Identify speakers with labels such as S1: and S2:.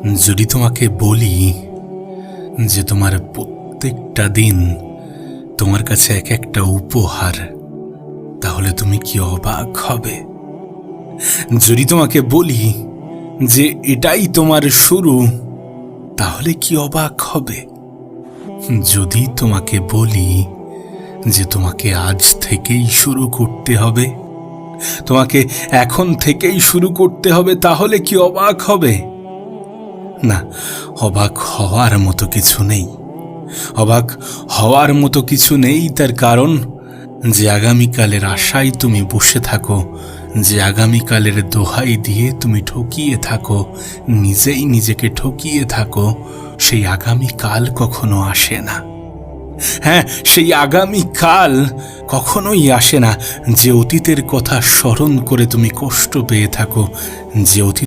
S1: যদি তোমাকে বলি যে তোমার প্রত্যেকটা দিন তোমার কাছে এক একটা উপহার, তাহলে তুমি কি অবাক হবে? যদি তোমাকে বলি যে এটাই তোমার শুরু, তাহলে কি অবাক হবে? যদি তোমাকে বলি যে তোমাকে আজ থেকেই শুরু করতে হবে, তোমাকে এখন থেকেই শুরু করতে হবে, তাহলে কি অবাক হবে? না, অবাক হওয়ার মতো কিছু নেই। অবাক হওয়ার মতো কিছু নেই, তার কারণ যে আগামীকালের আশায় তুমি বসে থাকো, যে আগামীকালের দোহাই দিয়ে তুমি ঠকিয়ে থাকো, নিজেই নিজেকে ঠকিয়ে থাকো, সেই আগামীকাল কখনো আসে না। হ্যাঁ, সেই আগামীকাল কখনোই আসে না যে অতীতের কথা স্মরণ করে তুমি কষ্ট পেয়ে থাকো, যে অতীত